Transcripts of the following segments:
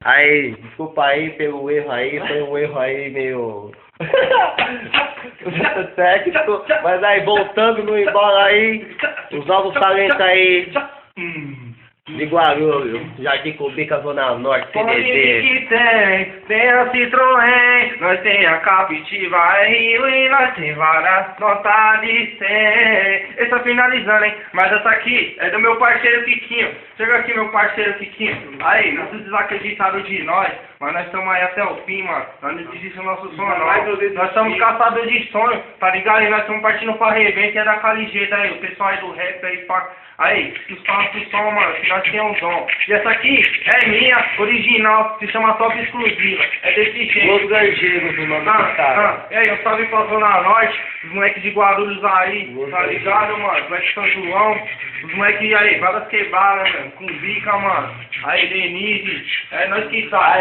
Aí, desculpa aí pelo erro aí, foi um erro aí meio técnico, mas aí voltando no embora aí, os novos talentos aí de Guarulhos, Jardim Cubica, Zona Norte, CDD. Que tem a Citroën, nós tem a Captiva R e nós tem várias notas de 100. Esse tá finalizando, hein? Mas essa aqui é do meu parceiro Kikinho. Chega aqui, meu parceiro Kikinho. Aí, não se desacreditaram de nós, mas nós estamos aí até o fim, mano. Nós não desistimos do nosso sonho, não. Nós somos caçadores de sonho, tá ligado? E nós estamos partindo pra Revente, é daquele jeito aí. O pessoal aí do rap aí, pá. Aí, os falam pro som, mano, que nós temos um dom. E essa aqui é minha, original, se chama Top Exclusiva. É desse jeito. Os Gangeiros, o nome do cara. E aí, eu salve pra Zona Norte, os moleques de Guarulhos aí, tá ligado, mano? Os moleques de São João, os moleques aí, várias quebradas, mano, com bica, mano. Aí, Denise, é nós que tá.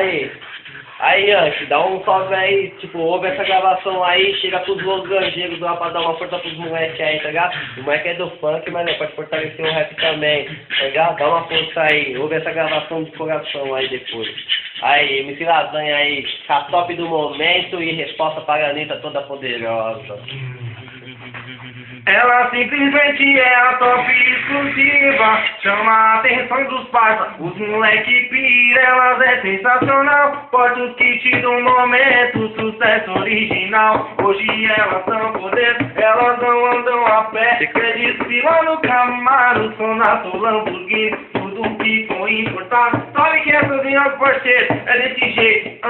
Aí, Anche, dá um salve aí, tipo, ouve essa gravação aí, chega pros Los Gangeiros lá pra dar uma força pros moleques aí, tá ligado? O moleque é do funk, mas pode fortalecer o rap também, tá ligado? Dá uma força aí, ouve essa gravação de coração aí depois. Aí, MC Lasanha aí, a top do momento e resposta para a Anitta toda poderosa. Ela simplesmente é a top exclusiva, chama a atenção dos parça, os moleque pira, elas é sensacional, porta os kits do momento, sucesso original, hoje elas são poder, elas não andam a pé, desfila no Camaro, Sonata, Lamborghini, tudo que foi importado, sabe que essas minhas parceiras, é desse jeito,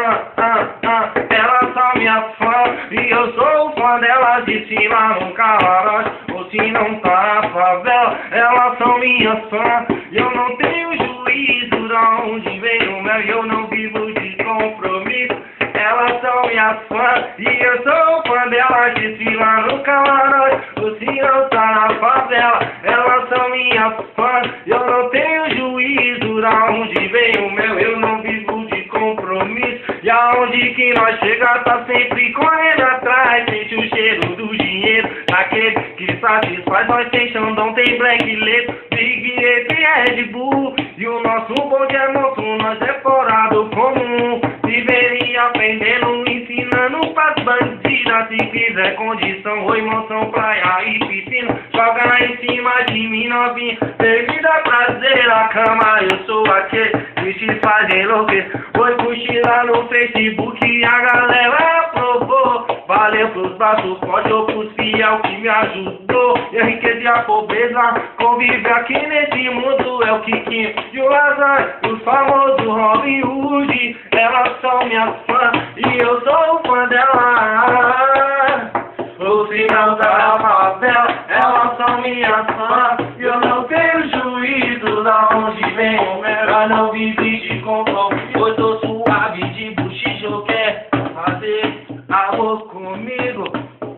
elas são minhas fãs, e eu sou fã delas, desfila no camarote, ou se não tá na favela, elas são minhas fãs. E eu não tenho juízo da onde vem o mel, e eu não vivo de compromisso. Elas são minhas fãs, e eu sou fã delas, desfila no camarote, ou se não tá na favela, elas são minhas fãs. E eu não tenho juízo da onde vem o mel, eu não vivo de compromisso. E aonde que nós chega tá sempre correndo atrás, sente o cheiro do dinheiro, daquele que satisfaz. Nós tem Xandão, tem Black Leto, Big Ape e Red Bull, e o nosso bonde é moço, nós é forado comum. Viveria aprendendo, ensinando pras bandidas, se quiser condição, oi moção, praia e piscina, joga em cima de mim novinha, bebida prazer, a cama, eu sou aquele que te faz enlouquecer. Oi, cochilar no Facebook, a galera aprovou. Valeu pros braços fortes ou pros fiel que me ajudou. E a riqueza e a pobreza convive aqui nesse mundo. É o Kikinho e o Lasanha, os famosos Robin Hood. Elas são minhas fãs e eu sou fã delas. O final da favela, elas são minhas fãs. E eu não tenho juízo da onde vem o melhor. Não vive de compromisso, eu tô suave de buchicho, quer fazer amor comigo.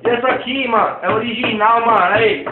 E essa aqui, mano, é original, mano. Aí,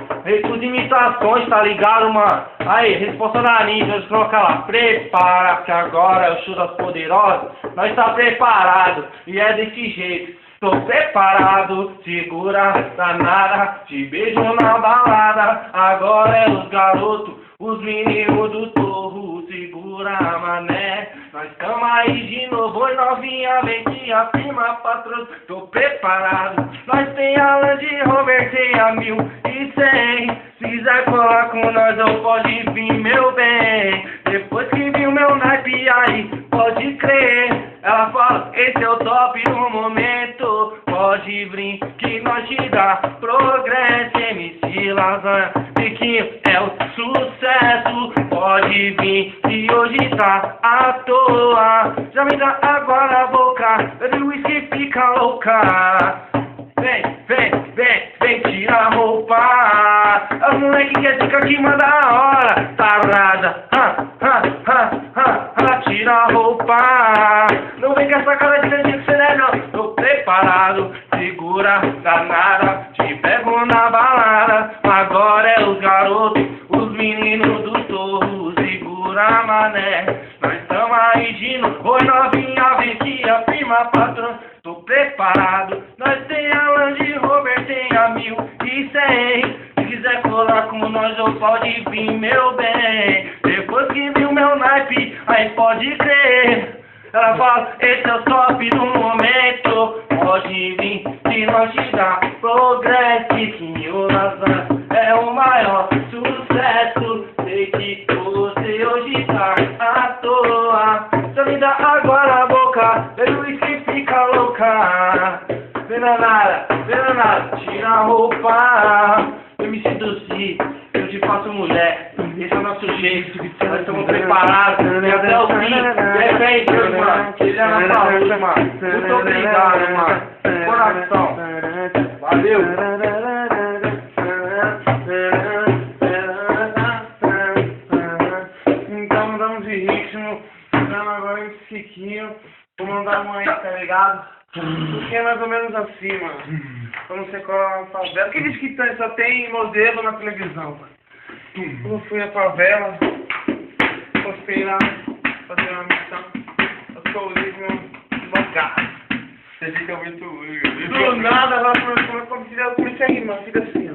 com imitações, tá ligado, mano? Aí, resposta da Anitta, nós troca lá. Prepara, que agora é o show das poderosas. Nós tá preparado, e é desse jeito. Tô preparado, segura, danada, te beijo na balada. Agora é os garotos, os meninos do torro, segura, mané. Nós tamo aí de novo, oi novinha, vem que a prima patroa. Tô preparado, nós tem a Land Rover, tem a 1100. Se quiser colar com nós, eu pode vir, meu bem. Depois que viu meu naipe aí, pode crer. Ela fala, esse é o top do momento. Pode vir que nós te dá progresso. MC Lasanha, Kikinho é o sucesso. Pode vir que hoje tá à toa. Já me dá água na boca, bebe whisky e fica louca. Vem, tira a roupa. As moleque que é dica que manda a hora. Tarada, tira a roupa. Não vem com essa cara de grande que você não. Tô preparado, segura, danada, te pego na balada. Agora é os garotos, os meninos do torro, segura, mané. Nós tamo aí de novo, oi novinha, vem que a prima patrão. Tô preparado, nós tem a Land Rover, tem a 1100. Se quiser colar com nós, ou pode vir, meu bem. Depois que viu meu naipe, aí pode crer. Ela agora fala, esse é o top do momento. Pode vir, se nós te dá progresso, que o Lazan é o maior sucesso. Sei que você hoje tá à toa. Só me dá agora a boca, bebe whisky e fica louca. Vendo nada, tira a roupa. Eu me seduzir, eu te faço mulher. Esse é o nosso jeito, nós estamos preparados. E até o fim, defende, mano. Tira na saúde, mano. Muito obrigado, mano. Coração. Valeu. Então mudamos de ritmo. Estamos agora em Siquinho. Vou mandar uma aí, tá ligado? Porque é mais ou menos assim, mano. Quando você cola na favela. Quem diz que só tem modelo na televisão, mano? Eu fui à favela, postei lá, fazer uma missão. Eu sou o livro devagar. Você fica muito... Do nada, ela comecei a rimar, fica assim, ó.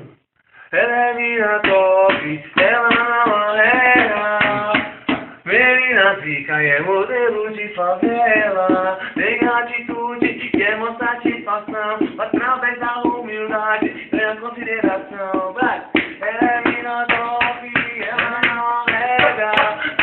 Ela é mina top, ela não arrega. Menina zica e é modelo de favela. Tem atitude, quer mostrar satisfação. Através da humildade, ganha consideração. Ela é mina top, ela não arrega.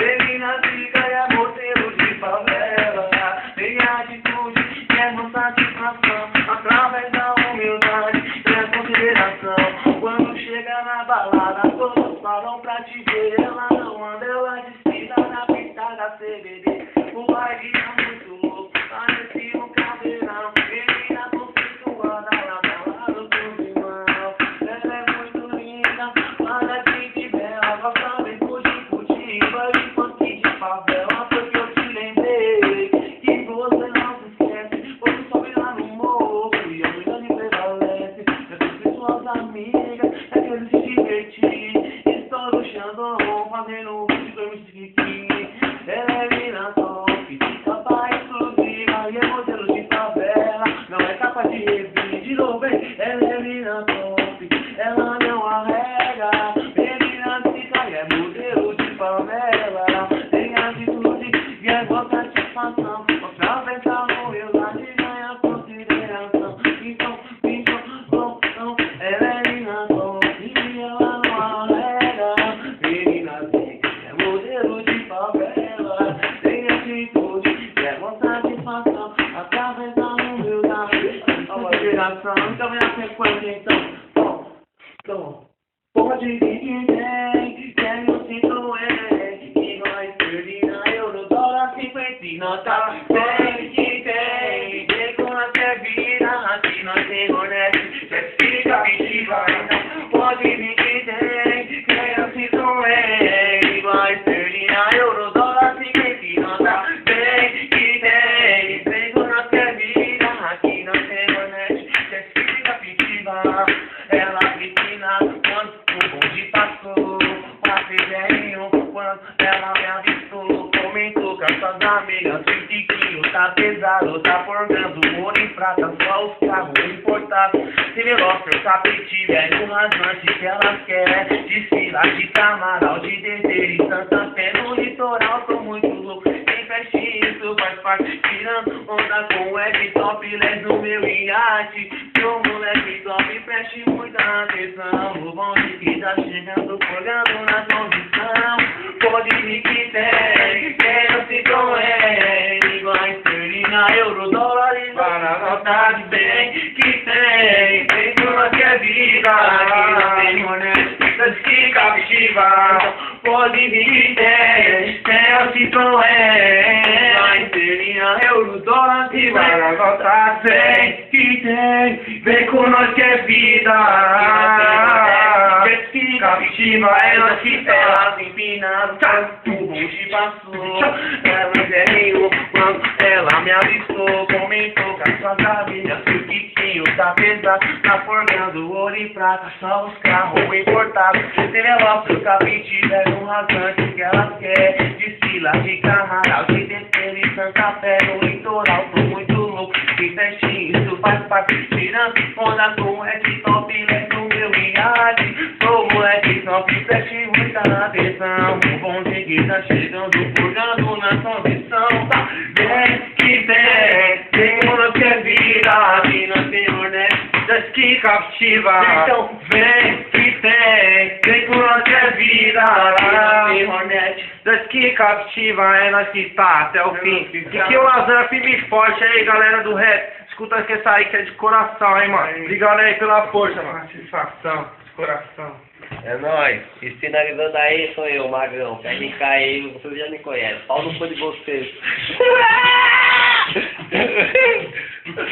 Menina zica e é modelo de favela. Tem atitude, quer mostrar satisfação. Através da humildade, ganha consideração. Quando chega na balada, todos falam pra te ver. Ela não anda, ela desfila na pista da CBD. O baile tá muito louco, parece um caveirão. Menina conflituada, ela tá do corrimão. Ela é muito linda, para gente bela. Gosta bem curtir, baile funk de favela. Porque eu te lembrei que você não se esquece. Quando sobe lá no morro e a mulher me prevalece. Eu fiz suas amigas, é que eles se divertir. Estou no Xandão, fazendo música e musiquinha. Ela é mina top, capa exclusiva e é modelo de favela. Não é capa de revista, de novo, hein? Ela é mina top, ela não arrega. Menina zica e é modelo de favela. Tem atitude e é boa satisfação. Através da humildade ganha consideração. Então, ela é mina top e ela não arrega. Menina zica e é modelo de favela. Tem atitude, quer mostrar satisfação. Através da humildade, uma geração. Então vem a sequência, então. Pode vir que tem, quer eu sinto ele. E nós perdina euro, dólar 50 e nota. Tem que tem, vem com a que vira. Aqui nós tem honeste, cê fica pedindo. Pode vir que tem, quer eu sinto ele. E nós perdina euro, dólar 50 e nota. Tem que tem, vem com a que vira. Aqui nós tem honeste, cê fica pedindo. Ela piscina quando o bonde passou. Passei velhinho quando ela me avistou. Comentou com as suas amigas, o tiquinho tá pesado, tá forgando ouro em prata, só os carros importados. Se Veloster, tapete, velho, rasante que elas querem. Desfila de Camaral, de Desejo e Santa Fé. No litoral tô muito louco, tem festinha, isso faz parte. Tirando onda com o F-Top, les no meu iate. Seu moleque top, preste muita atenção. O bonde que tá chegando, forgando na condição. Pode vir que tem, quero se com ele. Iguais 30 euro, dólar e para notar de bem que tem. Tem turma que é vida, aqui não tem honesta, que captiva. Pode vir que tem, quero se com ele. Iguais 30 euro, dólar e para notar de bem que tem. Vem com nós que é vida. Que captiva, ela que ela empinando. O bonde passou, ela velhinho quando ela me avistou. Comentou com as suas amigas que o Kikinho tá pesado, tá formando ouro e prata, só os carros importados. Tem negócio, o capite, velho, um rasante que elas querem. Desfila de Camaral, de Despeiro e Santa Fé. No litoral, tô muito louco, que festinho, isso faz parte. Tirando onda com F-Top, les no meu iate. Sou moleque top, preste muita atenção. O bonde que tá chegando, purgando na condição. Tá, vem que captiva. Então, Vem que tem por nós que é vida. Nós que captiva, é nós que tá até o fim. E que o Lazan firme e forte aí, galera do rap. Escuta que essa aí que é de coração, hein, mano. Obrigado aí pela força, mano. Satisfação, coração. É nóis. E finalizando aí sou eu, Magrão. Quer me cair, vocês já me conhecem. Pau no cu de vocês.